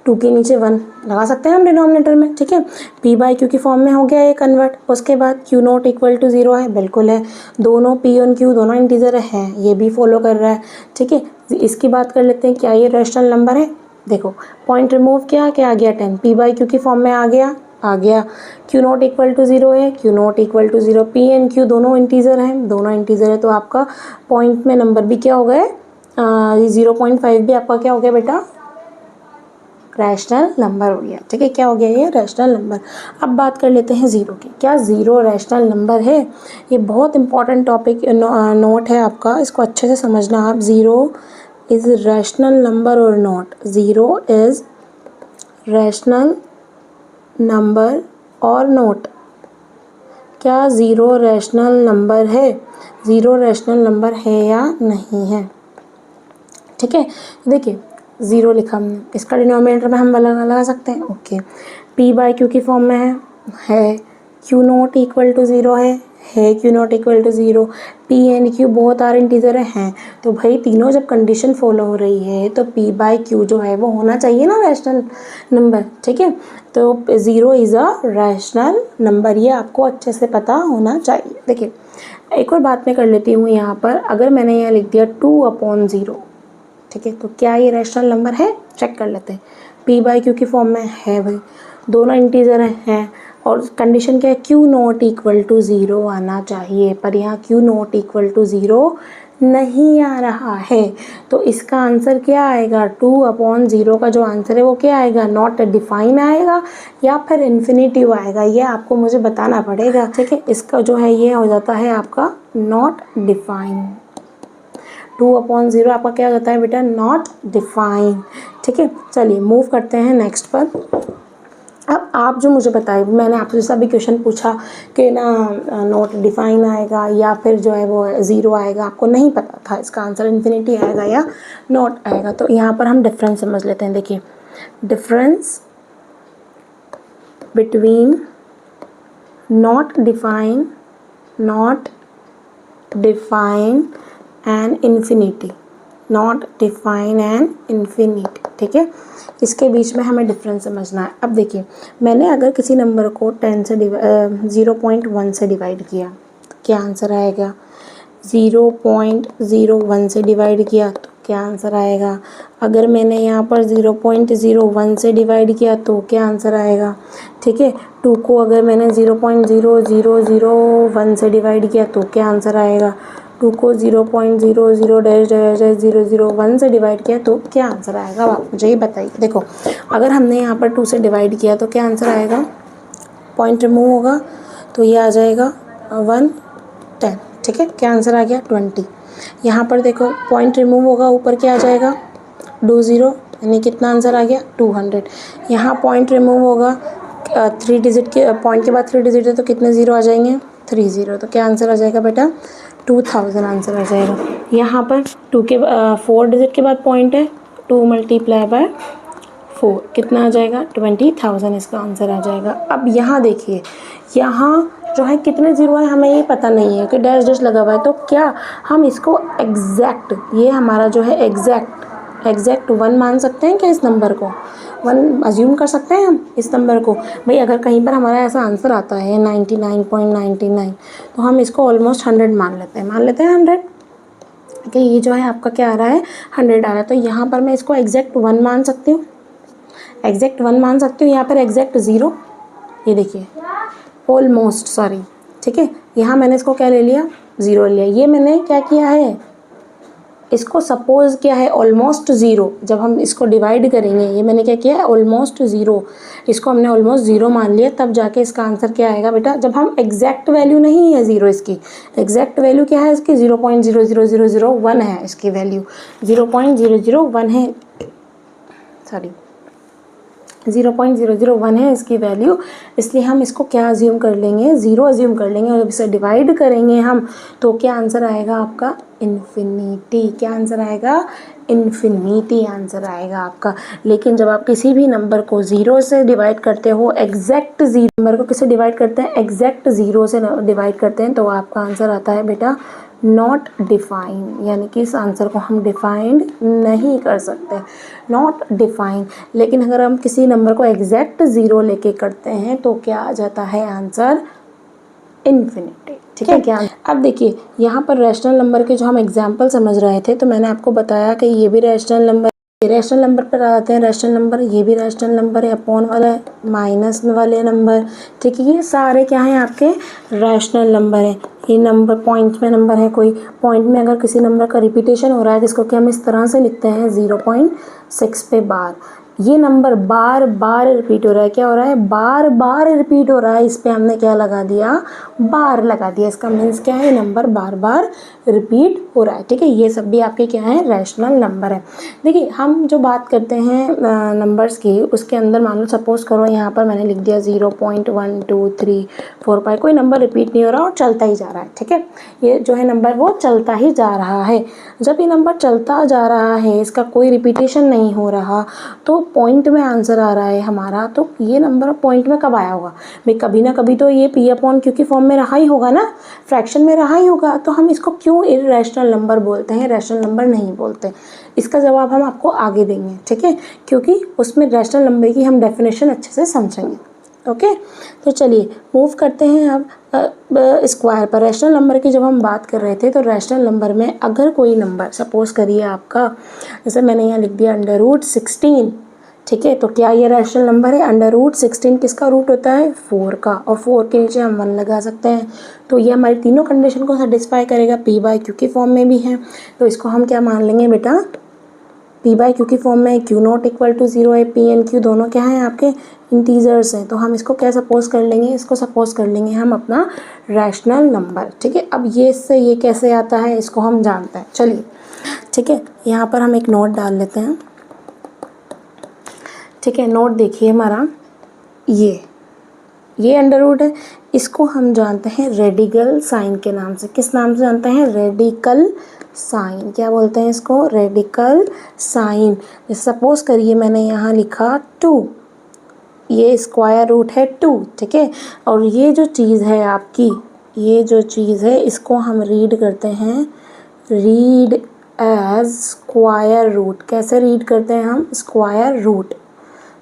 2 के नीचे 1 लगा सकते हैं हम डिनोमिनेटर में, ठीक है। p/q की फॉर्म में हो गया ये कन्वर्ट। उसके बाद q नॉट इक्वल टू 0 है, बिल्कुल है, दोनों p ऑन q दोनों इंटीजर है, ये भी फॉलो कर रहा है, ठीक है। इसकी बात कर लेते हैं, क्या ये रैशनल नंबर है, देखो पॉइंट रिमूव किया, क्या आ गया 10, p/q की फॉर्म में आ गया, q नॉट इक्वल टू 0 है, q not equal to 0, p and q दोनों इंटीजर है, तो आपका पॉइंट में नंबर भी क्या हो गए, 0.5 भी आपका क्या हो गया बेटा, रैशनल नंबर हो गया, ठीक है। क्या हो गया ये, रैशनल नंबर। अब बात कर लेते हैं ज़ीरो की, क्या ज़ीरो रैशनल नंबर है, ये बहुत इंपॉर्टेंट टॉपिक नोट है आपका, इसको अच्छे से समझना आप। ज़ीरो इज़ रैशनल नंबर और not, zero is rational number और नोट, क्या ज़ीरो रैशनल नंबर है, ज़ीरो रैशनल नंबर है या नहीं है, ठीक है। देखिए ज़ीरो लिखा हमने, इसका डिनोमिनेटर में हम लगा सकते हैं, ओके। p/q की फॉर्म में है q नॉट इक्वल टू 0 है q not equal to 0, p and q बहुत आर इंटीजर हैं, तो भाई तीनों जब कंडीशन फॉलो हो रही है तो p/q जो है वो होना चाहिए ना रैशनल नंबर, ठीक है। तो zero is a rational number, ये आपको अच्छे से पता होना चाहिए। देखिए एक और बात मैं कर लेती हूँ यहाँ पर, अगर मैंने यहाँ लिख दिया 2/0, ठीक है, तो क्या ये रैशनल नंबर है, चेक कर लेते हैं। p/q की फॉर्म में है भाई, दोनों इंटीजर हैं, और कंडीशन क्या है, q नॉट इक्वल टू 0 आना चाहिए, पर यहाँ q नॉट इक्वल टू 0 नहीं आ रहा है, तो इसका आंसर क्या आएगा, 2/0 का जो आंसर है वो क्या आएगा, नॉट डिफाइन आएगा या फिर इन्फिनिटिव आएगा, ये आपको मुझे बताना पड़ेगा, ठीक है। इसका जो है ये हो जाता है आपका नॉट डिफाइन, 2/0 आपका क्या हो जाता है बेटा, नॉट डिफाइन, ठीक है। चलिए मूव करते हैं नेक्स्ट पर। अब आप जो मुझे बताए, मैंने आपसे जैसा भी क्वेश्चन पूछा कि ना नॉट डिफाइन आएगा या फिर जो है वो ज़ीरो आएगा, आपको नहीं पता था इसका आंसर इन्फिनिटी आएगा या नॉट आएगा। तो यहाँ पर हम डिफरेंस समझ लेते हैं। देखिए, difference between not define and infinity, not define and infinity, ठीक है, इसके बीच में हमें डिफरेंस समझना है। अब देखिए, मैंने अगर किसी नंबर को 0.1 से डिवाइड किया तो क्या आंसर आएगा? 0.01 से डिवाइड किया तो क्या आंसर आएगा? अगर मैंने यहाँ पर 0.01 से डिवाइड किया तो क्या आंसर आएगा? ठीक है, 2 को अगर मैंने 0.0001 से डिवाइड किया तो क्या आंसर आएगा? 2 को 0.00-0001 से डिवाइड किया तो क्या आंसर आएगा? अब आप मुझे ये बताइए। देखो, अगर हमने यहाँ पर 2 से डिवाइड किया तो क्या आंसर आएगा? पॉइंट रिमूव होगा तो ये आ जाएगा 110, ठीक है, क्या आंसर आ गया? 20। यहाँ पर देखो, पॉइंट रिमूव होगा, ऊपर क्या आ जाएगा? 20, यानी कितना आंसर आ गया? 200। यहाँ पॉइंट रिमूव होगा, 3 डिजिट के पॉइंट के बाद 3 डिजिट है तो कितने ज़ीरो आ जाएंगे? 3 ज़ीरो, तो क्या आंसर आ जाएगा बेटा? 2000 आंसर आ जाएगा। यहाँ पर 4 डिजिट के बाद पॉइंट है, 2 मल्टीप्लाई बाय 4 कितना आ जाएगा? 20,000 इसका आंसर आ जाएगा। अब यहाँ देखिए, यहाँ जो है कितने ज़ीरो है हमें ये पता नहीं है कि डैश डैश लगा हुआ है, तो क्या हम इसको एग्जैक्ट, ये हमारा जो है एग्जैक्ट 1 मान सकते हैं क्या? इस नंबर को 1 अज्यूम कर सकते हैं हम इस नंबर को? भाई अगर कहीं पर हमारा ऐसा आंसर आता है 99.99 तो हम इसको ऑलमोस्ट 100 मान लेते हैं 100 कि ये जो है आपका क्या आ रहा है? 100 आ रहा है। तो यहाँ पर मैं इसको एग्जैक्ट 1 मान सकती हूँ, एग्जैक्ट 1 मान सकती हूँ। यहाँ पर एग्जैक्ट 0, ये देखिए ऑलमोस्ट, सॉरी, ठीक है, यहाँ मैंने इसको क्या ले लिया? 0 लिया। ये मैंने क्या किया है? इसको सपोज किया है ऑलमोस्ट 0। जब हम इसको डिवाइड करेंगे, ये मैंने क्या किया है? ऑलमोस्ट 0, इसको हमने ऑलमोस्ट 0 मान लिया, तब जाके इसका आंसर क्या आएगा बेटा? जब हम एग्जैक्ट वैल्यू नहीं है 0, इसकी एग्जैक्ट वैल्यू क्या है? इसकी 0.00001 है, इसकी वैल्यू 0.001 है, सॉरी 0.001 है इसकी वैल्यू, इसलिए हम इसको क्या अज्यूम कर लेंगे? 0 अज्यूम कर लेंगे। और जब इसे डिवाइड करेंगे हम तो क्या आंसर आएगा आपका? इन्फिनिटी। क्या आंसर आएगा? इन्फिनिटी आंसर आएगा आपका। लेकिन जब आप किसी भी नंबर को 0 से डिवाइड करते हो, एग्जैक्ट 0 नंबर को किससे डिवाइड करते हैं? एग्जैक्ट 0 से डिवाइड करते हैं, तो आपका आंसर आता है बेटा नॉट डिफाइन, यानी कि इस आंसर को हम डिफाइंड नहीं कर सकते, नॉट डिफाइन। लेकिन अगर हम किसी नंबर को एग्जैक्ट 0 लेके करते हैं तो क्या आ जाता है आंसर? इन्फिनिटी, ठीक है क्या? अब देखिए, यहाँ पर रैशनल नंबर के जो हम एग्जाम्पल समझ रहे थे, तो मैंने आपको बताया कि ये भी रैशनल नंबर, रैशनल नंबर पर आते हैं रैशनल नंबर, ये भी रैशनल नंबर है, अपॉन वाला है, माइनस वाले नंबर, ठीक है, ये सारे क्या हैं? आपके रैशनल नंबर है। ये नंबर पॉइंट में नंबर है, कोई पॉइंट में अगर किसी नंबर का रिपीटेशन हो रहा है जिसको कि हम इस तरह से लिखते हैं 0.6 पे बार, ये नंबर बार बार रिपीट हो रहा है। क्या हो रहा है? बार बार रिपीट हो रहा है, इस पे हमने क्या लगा दिया? बार लगा दिया। इसका मीन्स क्या है? नंबर बार बार रिपीट हो रहा है, ठीक है। ये सब भी आपके क्या है? रैशनल नंबर है। देखिए, हम जो बात करते हैं नंबर्स की, उसके अंदर मान लो सपोज करो यहाँ पर मैंने लिख दिया 0.12345, कोई नंबर रिपीट नहीं हो रहा और चलता ही जा रहा है, ठीक है। ये जो है नंबर वो चलता ही जा रहा है। जब ये नंबर चलता जा रहा है, इसका कोई रिपीटेशन नहीं हो रहा, तो पॉइंट में आंसर आ रहा है हमारा, तो ये नंबर पॉइंट में कब आया होगा भाई? कभी ना कभी तो ये पी अपॉन क्यू की फॉर्म में रहा ही होगा ना, फ्रैक्शन में रहा ही होगा। तो हम इसको क्यों इर्रेशनल नंबर बोलते हैं, रैशनल नंबर नहीं बोलते? इसका जवाब हम आपको आगे देंगे, ठीक है, क्योंकि उसमें रैशनल नंबर की हम डेफिनेशन अच्छे से समझेंगे। ओके, तो चलिए मूव करते हैं अब स्क्वायर पर। रैशनल नंबर की जब हम बात कर रहे थे, तो रैशनल नंबर में अगर कोई नंबर सपोज करिए आपका, जैसे मैंने यहाँ लिख दिया √16, ठीक है, तो क्या ये रैशनल नंबर है? √16 किसका रूट होता है? 4 का, और 4 के नीचे हम 1 लगा सकते हैं, तो ये हमारी तीनों कंडीशन को सेटिस्फाई करेगा। p/q की फॉर्म में भी है, तो इसको हम क्या मान लेंगे बेटा? p/q की फॉर्म में q0 = 0 है, p and q दोनों क्या हैं? आपके इंटीजर्स हैं, तो हम इसको क्या सपोज कर लेंगे? इसको सपोज कर लेंगे हम अपना रैशनल नंबर, ठीक है। अब ये इससे ये कैसे आता है, इसको हम जानते हैं। चलिए, ठीक है, यहाँ पर हम एक नोट डाल लेते हैं, ठीक है। नोट देखिए हमारा, ये अंडर रूट है, इसको हम जानते हैं रेडिकल साइन के नाम से। किस नाम से जानते हैं? Radical sign. क्या बोलते हैं इसको? Radical sign. सपोज करिए मैंने यहाँ लिखा 2, ये स्क्वायर रूट है 2, ठीक है। और ये जो चीज़ है आपकी, ये जो चीज़ है इसको हम रीड करते हैं, रीड एज स्क्वायर रूट। कैसे रीड करते हैं हम? Square root.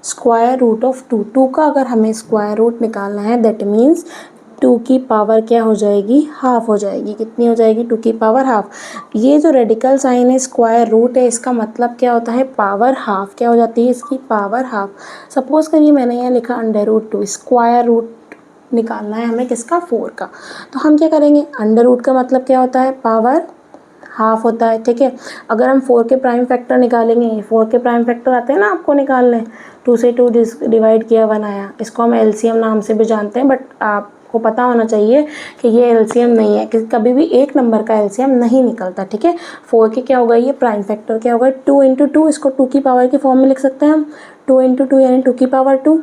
Square root of 2, 2 का अगर हमें स्क्वायर रूट निकालना है दैट मीन्स 2 की पावर क्या हो जाएगी? हाफ हो जाएगी। कितनी हो जाएगी? 2 की पावर हाफ। ये जो रेडिकल साइन है, स्क्वायर रूट है, इसका मतलब क्या होता है? Power half. क्या हो जाती है इसकी? Power half. सपोज करिए मैंने यहाँ लिखा अंडर रूट 2, स्क्वायर रूट निकालना है हमें किसका? 4 का। तो हम क्या करेंगे? अंडर रूट का मतलब क्या होता है? पावर हाफ होता है, ठीक है। अगर हम 4 के प्राइम फैक्टर निकालेंगे, 4 के प्राइम फैक्टर आते हैं ना आपको निकालने, 2 से 2 डिवाइड किया 1 आया। इसको हम एलसीएम नाम से भी जानते हैं, बट आपको पता होना चाहिए कि ये एलसीएम नहीं है, कि कभी भी एक नंबर का एलसीएम नहीं निकलता, ठीक है। 4 के क्या होगा? ये प्राइम फैक्टर क्या होगा? 2 इंटू 2, इसको 2 की पावर की फॉर्म में लिख सकते हैं हम। 2 इंटू 2 यानी 2 की पावर 2।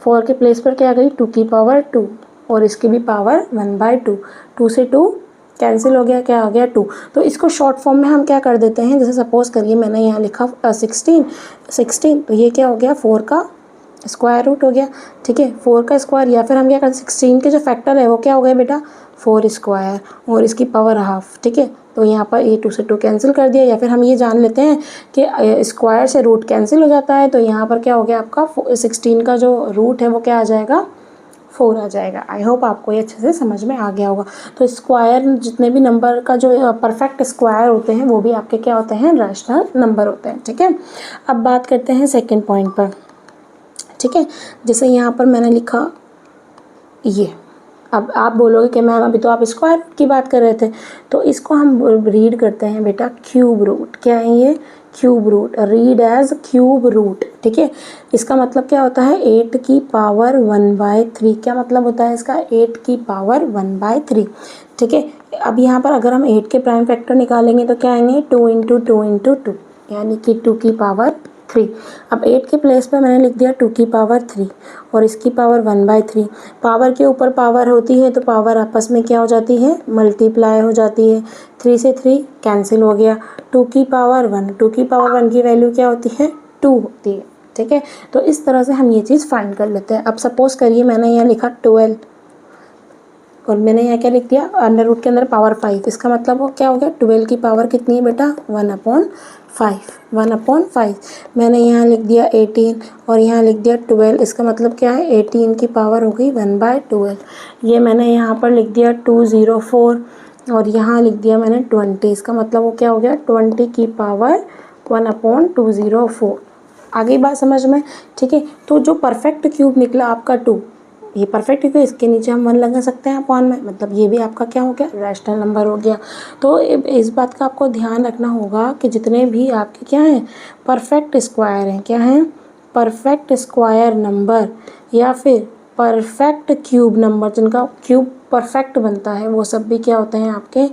4 के प्लेस पर क्या आ गई? 2 की पावर 2, और इसकी भी पावर 1/2। 2 से 2 कैंसिल हो गया, क्या आ गया? 2। तो इसको शॉर्ट फॉर्म में हम क्या कर देते हैं? जैसे सपोज करिए मैंने यहाँ लिखा 16, तो ये क्या हो गया? 4 का स्क्वायर रूट हो गया, ठीक है। 4 का स्क्वायर, या फिर हम क्या करें? 16 के जो फैक्टर है वो क्या हो गए बेटा? 4 स्क्वायर, और इसकी पावर हाफ, ठीक है। तो यहाँ पर ये 2 से 2 कैंसिल कर दिया, या फिर हम ये जान लेते हैं कि स्क्वायर से रूट कैंसिल हो जाता है, तो यहाँ पर क्या हो गया आपका? 16 का जो रूट है वो क्या आ जाएगा? 4 आ जाएगा। आई होप आपको ये अच्छे से समझ में आ गया होगा। तो स्क्वायर, जितने भी नंबर का जो परफेक्ट स्क्वायर होते हैं वो भी आपके क्या होते हैं? रैशनल नंबर होते हैं, ठीक है। अब बात करते हैं सेकंड पॉइंट पर, ठीक है। जैसे यहाँ पर मैंने लिखा ये, अब आप बोलोगे कि मैम अभी तो आप स्क्वायर रूट की बात कर रहे थे, तो इसको हम रीड करते हैं बेटा क्यूब रूट। क्या है ये? Cube root. Read as cube root, ठीक है। इसका मतलब क्या होता है? 8 की पावर 1/3। क्या मतलब होता है इसका? 8 की पावर 1/3, ठीक है। अब यहाँ पर अगर हम 8 के प्राइम फैक्टर निकालेंगे तो क्या आएंगे? 2 इंटू 2 इंटू 2, यानी कि 2 की पावर 3। अब 8 के प्लेस पर मैंने लिख दिया 2 की पावर 3, और इसकी पावर 1/3। पावर के ऊपर पावर होती है तो पावर आपस में क्या हो जाती है? मल्टीप्लाई हो जाती है। 3 से 3 कैंसिल हो गया। 2 की पावर 1, 2 की पावर 1 की वैल्यू क्या होती है? 2 होती है, ठीक है। तो इस तरह से हम ये चीज़ फाइंड कर लेते हैं। अब सपोज करिए मैंने यहाँ लिखा 12, और मैंने यहाँ क्या लिख दिया? अंडर रूट के अंदर पावर 5। इसका मतलब वो क्या हो गया? 12 की पावर कितनी है बेटा? 1/5। 1/5। मैंने यहाँ लिख दिया 18, और यहाँ लिख दिया 12। इसका मतलब क्या है? 18 की पावर हो गई 1/12। ये मैंने यहाँ पर लिख दिया 204, और यहाँ लिख दिया मैंने 20। इसका मतलब वो क्या हो गया? 20 की पावर 1/204। आ गई बात समझ में, ठीक है। तो जो परफेक्ट क्यूब निकला आपका 2, ये परफेक्ट क्यूब है, इसके नीचे हम 1 लगा सकते हैं अपॉन में, मतलब ये भी आपका क्या हो गया? रैशनल नंबर हो गया। तो इस बात का आपको ध्यान रखना होगा कि जितने भी आपके क्या हैं? परफेक्ट स्क्वायर हैं। क्या हैं? परफेक्ट स्क्वायर नंबर, या फिर परफेक्ट क्यूब नंबर, जिनका क्यूब परफेक्ट बनता है, वो सब भी क्या होते हैं? आपके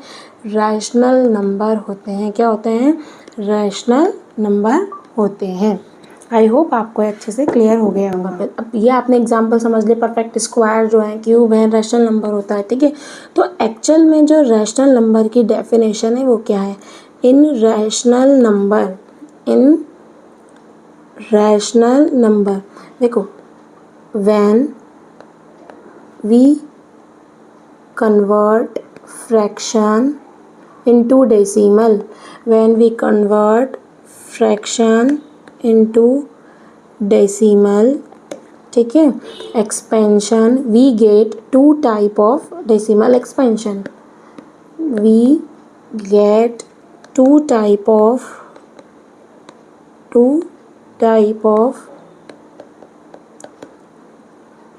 रैशनल नंबर होते हैं। क्या होते हैं? रैशनल नंबर होते हैं। आई होप आपको अच्छे से क्लियर हो गया होगा। अब ये आपने एग्जांपल समझ लिया, परफेक्ट स्क्वायर जो है, क्यूब है, रैशनल नंबर होता है, ठीक है। तो एक्चुअल में जो रैशनल नंबर की डेफिनेशन है वो क्या है? इन रैशनल नंबर, देखो, when we convert fraction into decimal, when we convert fraction into decimal, ठीक है, expansion, we get two type of decimal expansion. We get two type of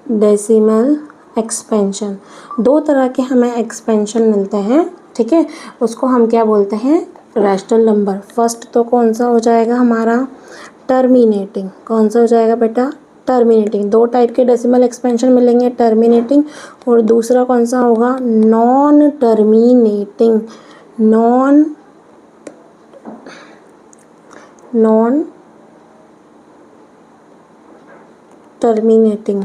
decimal expansion. 2 तरह के हमें एक्सपेंशन मिलते हैं, ठीक है। उसको हम क्या बोलते हैं? Rational number. फर्स्ट तो कौन सा हो जाएगा हमारा? टर्मिनेटिंग। कौन सा हो जाएगा बेटा? टर्मिनेटिंग। 2 टाइप के डेसिमल एक्सपेंशन मिलेंगे, टर्मिनेटिंग, और दूसरा कौन सा होगा? Non terminating. Non terminating,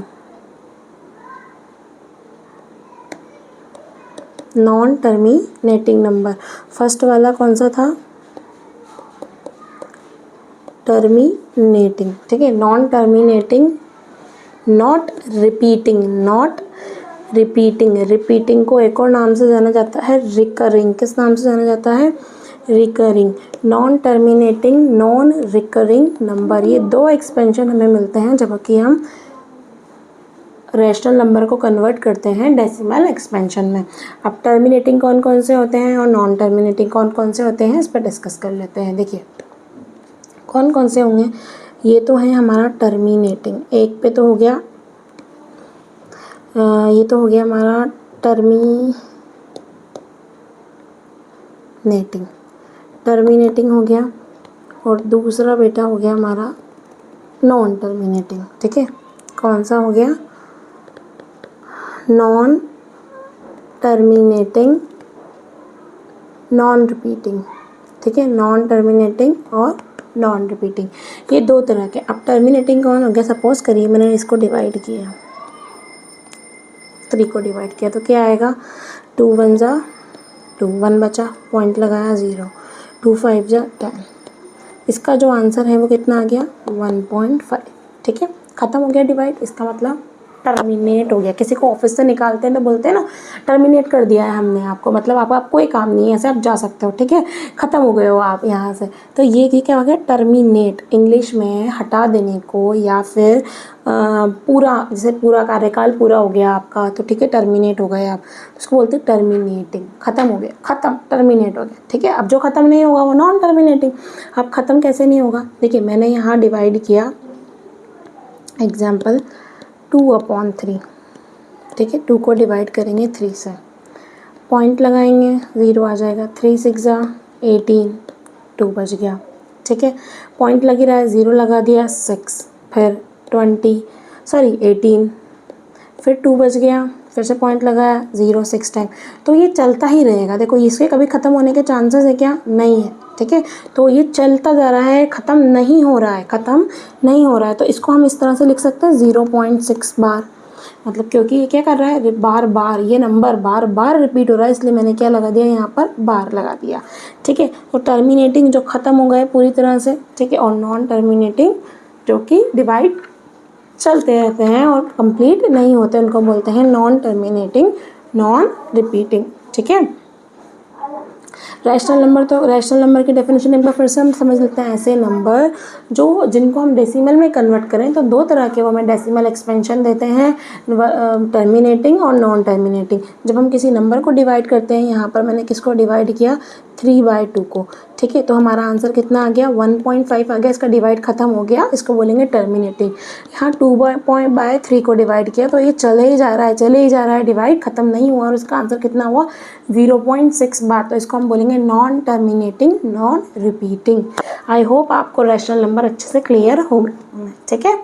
non terminating number. First वाला कौन सा था? टर्मिनेटिंग, ठीक है। Non terminating, not repeating, not repeating. Repeating को एक और नाम से जाना जाता है रिकरिंग। किस नाम से जाना जाता है? Recurring. Non terminating, non recurring number, ये दो एक्सपेंशन हमें मिलते हैं जब कि हम रैशनल नंबर को कन्वर्ट करते हैं डेसिमल एक्सपेंशन में। अब टर्मिनेटिंग कौन कौन से होते हैं और नॉन टर्मिनेटिंग कौन कौन से होते हैं, इस पर डिस्कस कर लेते हैं। देखिए कौन कौन से होंगे। ये तो है हमारा टर्मिनेटिंग, एक पे तो हो गया ये तो हो गया हमारा टर्मिनेटिंग हो गया, और दूसरा बेटा हो गया हमारा नॉन टर्मिनेटिंग, ठीक है। कौन सा हो गया? नॉन टर्मिनेटिंग, नॉन रिपीटिंग, ठीक है। नॉन टर्मिनेटिंग और नॉन रिपीटिंग, ये दो तरह के। अब टर्मिनेटिंग कौन हो गया? सपोज करिए मैंने इसको डिवाइड किया, 3 को डिवाइड किया तो क्या आएगा? 2 1 जा 2, 1 बचा, पॉइंट लगाया 0, 2 5 जा 10। इसका जो आंसर है वो कितना आ गया? 1.5, ठीक है। ख़त्म हो गया डिवाइड, इसका मतलब टर्मिनेट हो गया। किसी को ऑफिस से निकालते हैं तो बोलते हैं ना टर्मिनेट कर दिया है हमने आपको, मतलब आपका कोई काम नहीं है, ऐसे आप जा सकते हो, ठीक है, ख़त्म हो गए हो आप यहाँ से। तो ये क्या हो गया? टर्मिनेट। इंग्लिश में हटा देने को या फिर पूरा, जैसे पूरा कार्यकाल पूरा हो गया आपका तो ठीक है टर्मिनेट हो गए आप, उसको बोलते हैं टर्मिनेटिंग। ख़त्म हो गया, ख़त्म, टर्मिनेट हो गया, ठीक है। अब जो ख़त्म नहीं होगा वो नॉन टर्मिनेटिंग। अब ख़त्म कैसे नहीं होगा? देखिए मैंने यहाँ डिवाइड किया, एग्जाम्पल 2/3, ठीक है। 2 को डिवाइड करेंगे 3 से, पॉइंट लगाएंगे 0 आ जाएगा, 3 6 18, 2 बच गया, ठीक है। पॉइंट लग ही रहा है, 0 लगा दिया 6, फिर 18, फिर 2 बच गया, फिर से पॉइंट लगाया 0 6 टाइम। तो ये चलता ही रहेगा। देखो इसके कभी ख़त्म होने के चांसेस है क्या? नहीं है, ठीक है। तो ये चलता जा रहा है, ख़त्म नहीं हो रहा है, ख़त्म नहीं हो रहा है। तो इसको हम इस तरह से लिख सकते हैं 0.6 बार, मतलब क्योंकि ये क्या कर रहा है? बार बार ये नंबर बार बार रिपीट हो रहा है, इसलिए मैंने क्या लगा दिया यहाँ पर? बार लगा दिया, ठीक है। तो टर्मिनेटिंग जो ख़त्म हो गए पूरी तरह से, ठीक है, और नॉन टर्मिनेटिंग जो कि डिवाइड चलते रहते हैं और कंप्लीट नहीं होते, उनको बोलते हैं नॉन टर्मिनेटिंग, नॉन रिपीटिंग, ठीक है। रैशनल नंबर, तो रैशनल नंबर की डेफिनेशन एक बार फिर से हम समझ लेते हैं। ऐसे नंबर जो जिनको हम डेसिमल में कन्वर्ट करें तो दो तरह के वो हमें डेसिमल एक्सपेंशन देते हैं, टर्मिनेटिंग और नॉन टर्मिनेटिंग। जब हम किसी नंबर को डिवाइड करते हैं, यहाँ पर मैंने किसको डिवाइड किया? 3/2 को, ठीक है। तो हमारा आंसर कितना आ गया? 1.5 आ गया। इसका डिवाइड ख़त्म हो गया, इसको बोलेंगे टर्मिनेटिंग। यहाँ 2/3 को डिवाइड किया तो ये चले ही जा रहा है, डिवाइड ख़त्म नहीं हुआ, और इसका आंसर कितना हुआ? 0.6 बार। तो इसको हम बोलेंगे non terminating, non repeating. I hope आपको रैशनल नंबर अच्छे से क्लियर हो गए, ठीक है।